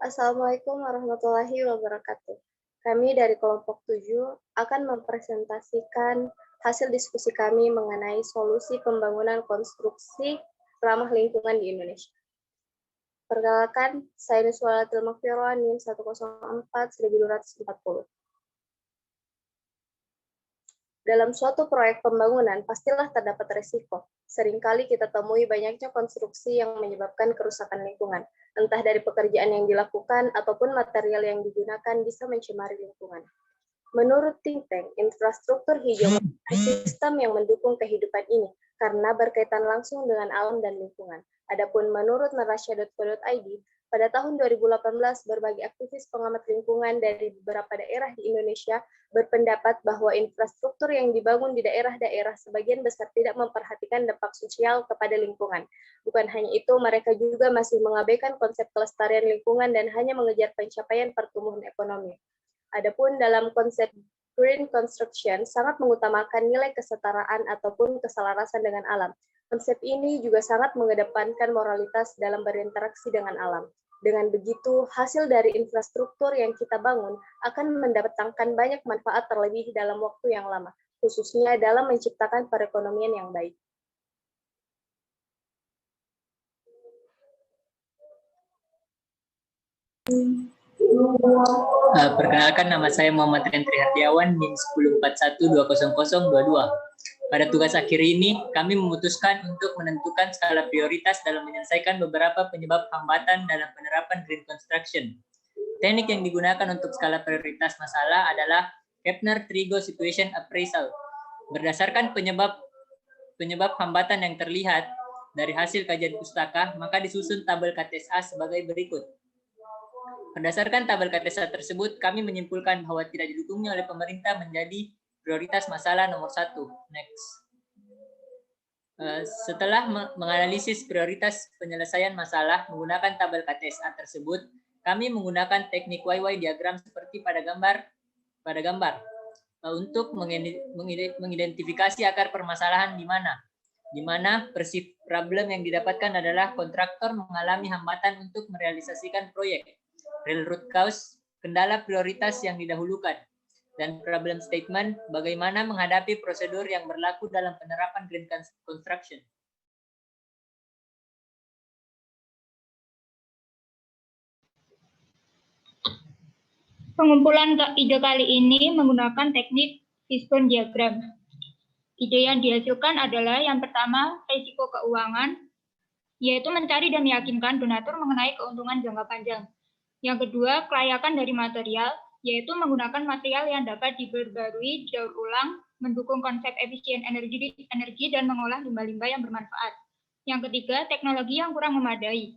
Assalamualaikum warahmatullahi wabarakatuh. Kami dari kelompok 7 akan mempresentasikan hasil diskusi kami mengenai solusi pembangunan konstruksi ramah lingkungan di Indonesia. Perkenalkan, saya Nuswala Tilmakfiro, NIM 104-1240. Dalam suatu proyek pembangunan, pastilah terdapat resiko. Seringkali kita temui banyaknya konstruksi yang menyebabkan kerusakan lingkungan, entah dari pekerjaan yang dilakukan ataupun material yang digunakan bisa mencemari lingkungan. Menurut think tank, infrastruktur hijau merupakan sistem yang mendukung kehidupan ini karena berkaitan langsung dengan alam dan lingkungan. Adapun menurut narasya.co.id, pada tahun 2018, berbagai aktivis pengamat lingkungan dari beberapa daerah di Indonesia berpendapat bahwa infrastruktur yang dibangun di daerah-daerah sebagian besar tidak memperhatikan dampak sosial kepada lingkungan. Bukan hanya itu, mereka juga masih mengabaikan konsep kelestarian lingkungan dan hanya mengejar pencapaian pertumbuhan ekonomi. Adapun dalam konsep green construction sangat mengutamakan nilai kesetaraan ataupun keselarasan dengan alam. Konsep ini juga sangat mengedepankan moralitas dalam berinteraksi dengan alam. Dengan begitu, hasil dari infrastruktur yang kita bangun akan mendatangkan banyak manfaat terlebih dalam waktu yang lama, khususnya dalam menciptakan perekonomian yang baik. Perkenalkan, nama saya Muhammad Rentri Hardiawan, NIM 1041200022. Pada tugas akhir ini, kami memutuskan untuk menentukan skala prioritas dalam menyelesaikan beberapa penyebab hambatan dalam penerapan green construction. Teknik yang digunakan untuk skala prioritas masalah adalah Kepner-Trigo Situation Appraisal. Berdasarkan penyebab hambatan yang terlihat dari hasil kajian pustaka, maka disusun tabel KTSA sebagai berikut. Berdasarkan tabel KTSA tersebut, kami menyimpulkan bahwa tidak didukungnya oleh pemerintah menjadi prioritas masalah nomor 1. Next. Setelah menganalisis prioritas penyelesaian masalah menggunakan tabel KTSA tersebut, kami menggunakan teknik YY diagram seperti pada gambar untuk mengidentifikasi akar permasalahan di mana persif problem yang didapatkan adalah kontraktor mengalami hambatan untuk merealisasikan proyek. Real root cause, kendala prioritas yang didahulukan, dan problem statement, bagaimana menghadapi prosedur yang berlaku dalam penerapan green construction. Pengumpulan ide kali ini menggunakan teknik fishbone diagram. Ide yang dihasilkan adalah yang pertama, risiko keuangan, yaitu mencari dan meyakinkan donatur mengenai keuntungan jangka panjang. Yang kedua, kelayakan dari material, yaitu menggunakan material yang dapat diperbarui, daur ulang, mendukung konsep efisien energi dan mengolah limbah-limbah yang bermanfaat. Yang ketiga, teknologi yang kurang memadai,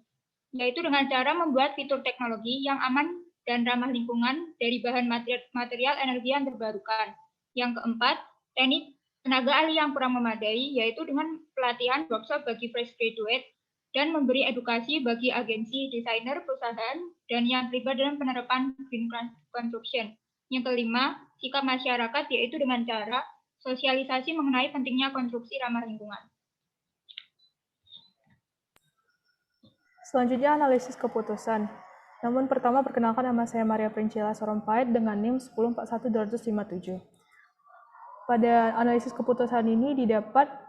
yaitu dengan cara membuat fitur teknologi yang aman dan ramah lingkungan dari bahan material energi yang terbarukan. Yang keempat, teknik tenaga ahli yang kurang memadai, yaitu dengan pelatihan workshop bagi fresh graduate dan memberi edukasi bagi agensi, desainer, perusahaan, dan yang terlibat dalam penerapan green construction. Yang kelima, sikap masyarakat, yaitu dengan cara sosialisasi mengenai pentingnya konstruksi ramah lingkungan. Selanjutnya, analisis keputusan. Namun pertama, perkenalkan, nama saya Maria Princila Sorompait dengan NIM 1041257. Pada analisis keputusan ini didapat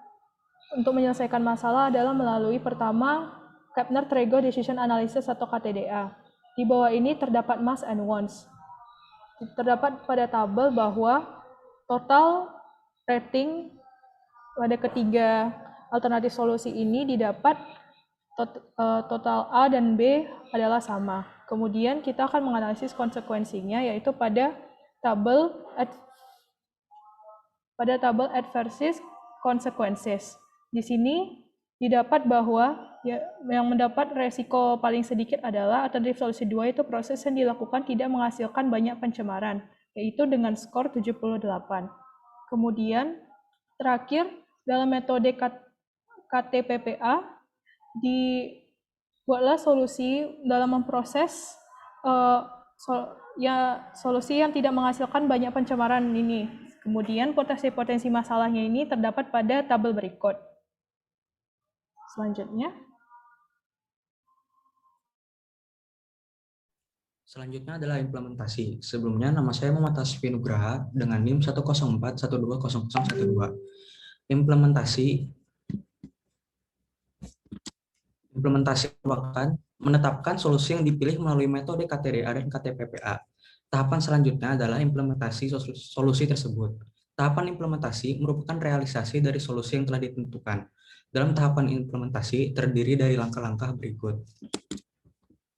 untuk menyelesaikan masalah adalah melalui pertama, Kepner-Trigo Decision Analysis atau KTDA. Di bawah ini terdapat must and wants. Terdapat pada tabel bahwa total rating pada ketiga alternatif solusi ini didapat total A dan B adalah sama. Kemudian kita akan menganalisis konsekuensinya, yaitu pada tabel adverse consequences. Di sini didapat bahwa yang mendapat resiko paling sedikit adalah alternatif solusi 2, itu proses yang dilakukan tidak menghasilkan banyak pencemaran, yaitu dengan skor 78. Kemudian terakhir, dalam metode KTPPA dibuatlah solusi dalam memproses solusi yang tidak menghasilkan banyak pencemaran ini. Kemudian potensi masalahnya ini terdapat pada tabel berikut. Selanjutnya. Selanjutnya adalah implementasi. Sebelumnya nama saya Muhammad Tasfi Nugraha dengan NIM 104120012. Implementasi merupakan menetapkan solusi yang dipilih melalui metode KTDA dan KTPPA. Tahapan selanjutnya adalah implementasi solusi tersebut. Tahapan implementasi merupakan realisasi dari solusi yang telah ditentukan. Dalam tahapan implementasi terdiri dari langkah-langkah berikut.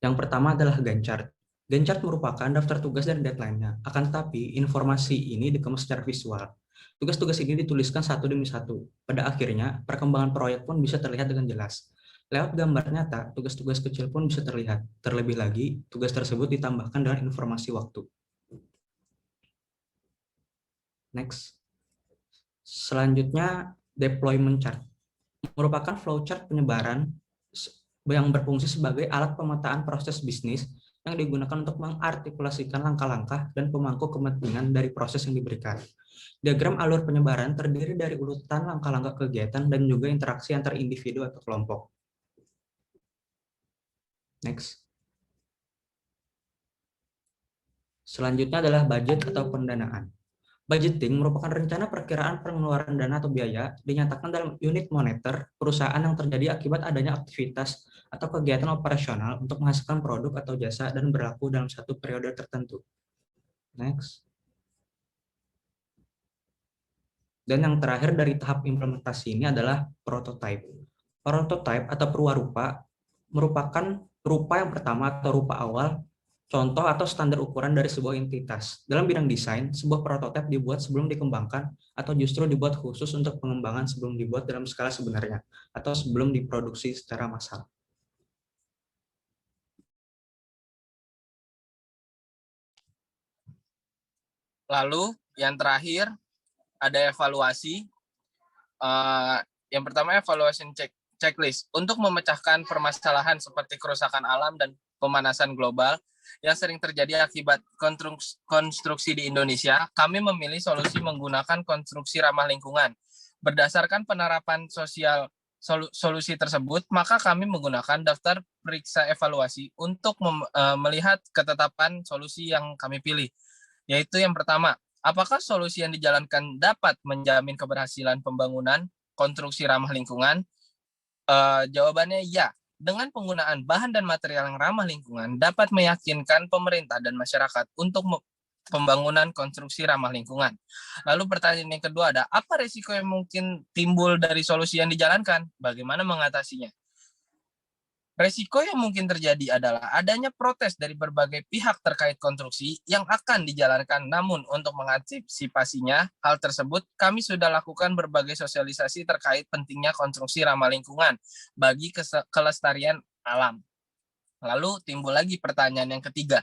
Yang pertama adalah Gantt chart. Gantt chart merupakan daftar tugas dan deadline-nya. Akan tetapi, informasi ini dikemas secara visual. Tugas-tugas ini dituliskan satu demi satu. Pada akhirnya, perkembangan proyek pun bisa terlihat dengan jelas. Lewat gambar nyata, tugas-tugas kecil pun bisa terlihat. Terlebih lagi, tugas tersebut ditambahkan dengan informasi waktu. Next. Selanjutnya, deployment chart. Merupakan flowchart penyebaran yang berfungsi sebagai alat pemetaan proses bisnis yang digunakan untuk mengartikulasikan langkah-langkah dan pemangku kepentingan dari proses yang diberikan. Diagram alur penyebaran terdiri dari urutan langkah-langkah kegiatan dan juga interaksi antar individu atau kelompok. Next. Selanjutnya adalah budget atau pendanaan. Budgeting merupakan rencana perkiraan pengeluaran dana atau biaya dinyatakan dalam unit moneter perusahaan yang terjadi akibat adanya aktivitas atau kegiatan operasional untuk menghasilkan produk atau jasa dan berlaku dalam satu periode tertentu. Next. Dan yang terakhir dari tahap implementasi ini adalah prototype. Prototype atau perwarupa merupakan rupa yang pertama atau rupa awal, contoh atau standar ukuran dari sebuah entitas. Dalam bidang desain, sebuah prototipe dibuat sebelum dikembangkan atau justru dibuat khusus untuk pengembangan sebelum dibuat dalam skala sebenarnya atau sebelum diproduksi secara massal. Lalu yang terakhir ada evaluasi. Yang pertama evaluation checklist untuk memecahkan permasalahan seperti kerusakan alam dan pemanasan global yang sering terjadi akibat konstruksi di Indonesia. Kami memilih solusi menggunakan konstruksi ramah lingkungan. Berdasarkan penerapan solusi tersebut, maka kami menggunakan daftar periksa evaluasi untuk melihat ketetapan solusi yang kami pilih. Yaitu yang pertama, apakah solusi yang dijalankan dapat menjamin keberhasilan pembangunan konstruksi ramah lingkungan? Jawabannya ya. Dengan penggunaan bahan dan material yang ramah lingkungan dapat meyakinkan pemerintah dan masyarakat untuk pembangunan konstruksi ramah lingkungan. Lalu pertanyaan yang kedua ada, apa risiko yang mungkin timbul dari solusi yang dijalankan? Bagaimana mengatasinya? Resiko yang mungkin terjadi adalah adanya protes dari berbagai pihak terkait konstruksi yang akan dijalankan. Namun untuk mengantisipasinya, hal tersebut kami sudah lakukan berbagai sosialisasi terkait pentingnya konstruksi ramah lingkungan bagi kelestarian alam. Lalu timbul lagi pertanyaan yang ketiga.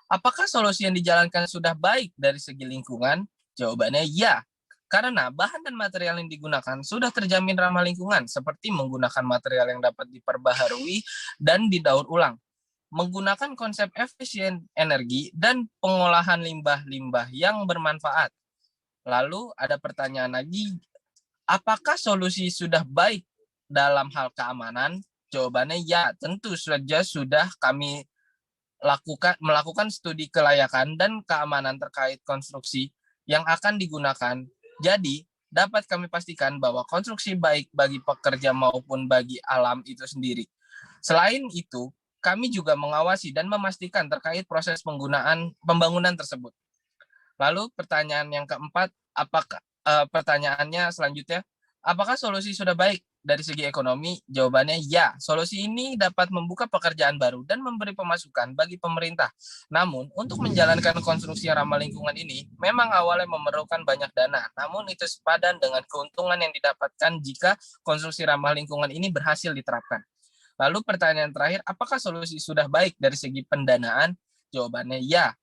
Apakah solusi yang dijalankan sudah baik dari segi lingkungan? Jawabannya ya. Karena bahan dan material yang digunakan sudah terjamin ramah lingkungan, seperti menggunakan material yang dapat diperbaharui dan didaur ulang, menggunakan konsep efisien energi, dan pengolahan limbah-limbah yang bermanfaat. Lalu ada pertanyaan lagi, apakah solusi sudah baik dalam hal keamanan? Jawabannya ya, tentu saja sudah kami melakukan studi kelayakan dan keamanan terkait konstruksi yang akan digunakan. Jadi, dapat kami pastikan bahwa konstruksi baik bagi pekerja maupun bagi alam itu sendiri. Selain itu, kami juga mengawasi dan memastikan terkait proses pembangunan tersebut. Lalu pertanyaan yang keempat, pertanyaannya selanjutnya, apakah solusi sudah baik dari segi ekonomi? Jawabannya ya, solusi ini dapat membuka pekerjaan baru dan memberi pemasukan bagi pemerintah. Namun, untuk menjalankan konstruksi yang ramah lingkungan ini, memang awalnya memerlukan banyak dana. Namun, itu sepadan dengan keuntungan yang didapatkan jika konstruksi ramah lingkungan ini berhasil diterapkan. Lalu pertanyaan terakhir, apakah solusi sudah baik dari segi pendanaan? Jawabannya ya.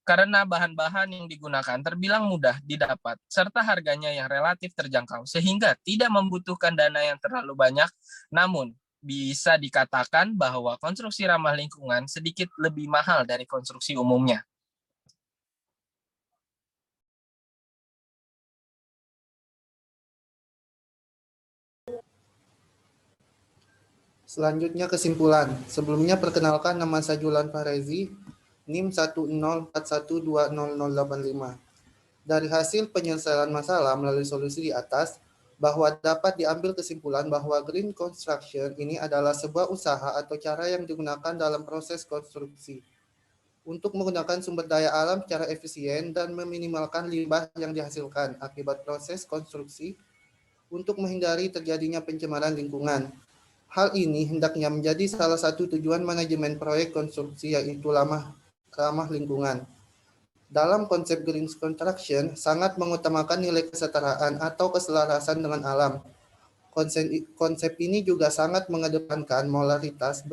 Karena bahan-bahan yang digunakan terbilang mudah didapat, serta harganya yang relatif terjangkau, sehingga tidak membutuhkan dana yang terlalu banyak. Namun, bisa dikatakan bahwa konstruksi ramah lingkungan sedikit lebih mahal dari konstruksi umumnya. Selanjutnya kesimpulan. Sebelumnya perkenalkan, nama saya Julan Farezi, NIM 104120085. Dari hasil penyelesaian masalah melalui solusi di atas, bahwa dapat diambil kesimpulan bahwa green construction ini adalah sebuah usaha atau cara yang digunakan dalam proses konstruksi untuk menggunakan sumber daya alam secara efisien dan meminimalkan limbah yang dihasilkan akibat proses konstruksi untuk menghindari terjadinya pencemaran lingkungan. Hal ini hendaknya menjadi salah satu tujuan manajemen proyek konstruksi, yaitu ramah lingkungan. Dalam konsep green construction sangat mengutamakan nilai kesetaraan atau keselarasan dengan alam. Konsep ini juga sangat mengedepankan molaritas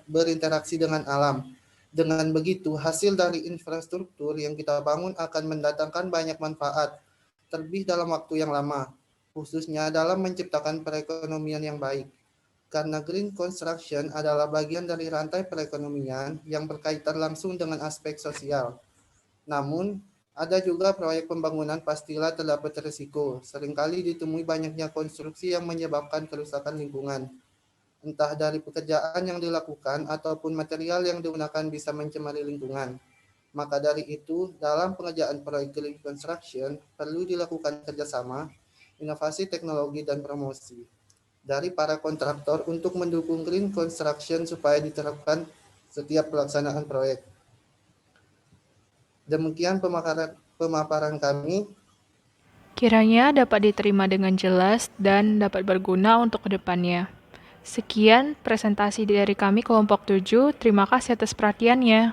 berinteraksi dengan alam. Dengan begitu, hasil dari infrastruktur yang kita bangun akan mendatangkan banyak manfaat, terlebih dalam waktu yang lama, khususnya dalam menciptakan perekonomian yang baik. Karena green construction adalah bagian dari rantai perekonomian yang berkaitan langsung dengan aspek sosial. Namun, ada juga proyek pembangunan pastilah terdapat risiko. Seringkali ditemui banyaknya konstruksi yang menyebabkan kerusakan lingkungan. Entah dari pekerjaan yang dilakukan ataupun material yang digunakan bisa mencemari lingkungan. Maka dari itu, dalam pengerjaan proyek green construction perlu dilakukan kerjasama, inovasi teknologi dan promosi dari para kontraktor untuk mendukung green construction supaya diterapkan setiap pelaksanaan proyek. Demikian pemaparan kami. Kiranya dapat diterima dengan jelas dan dapat berguna untuk kedepannya. Sekian presentasi dari kami kelompok 7. Terima kasih atas perhatiannya.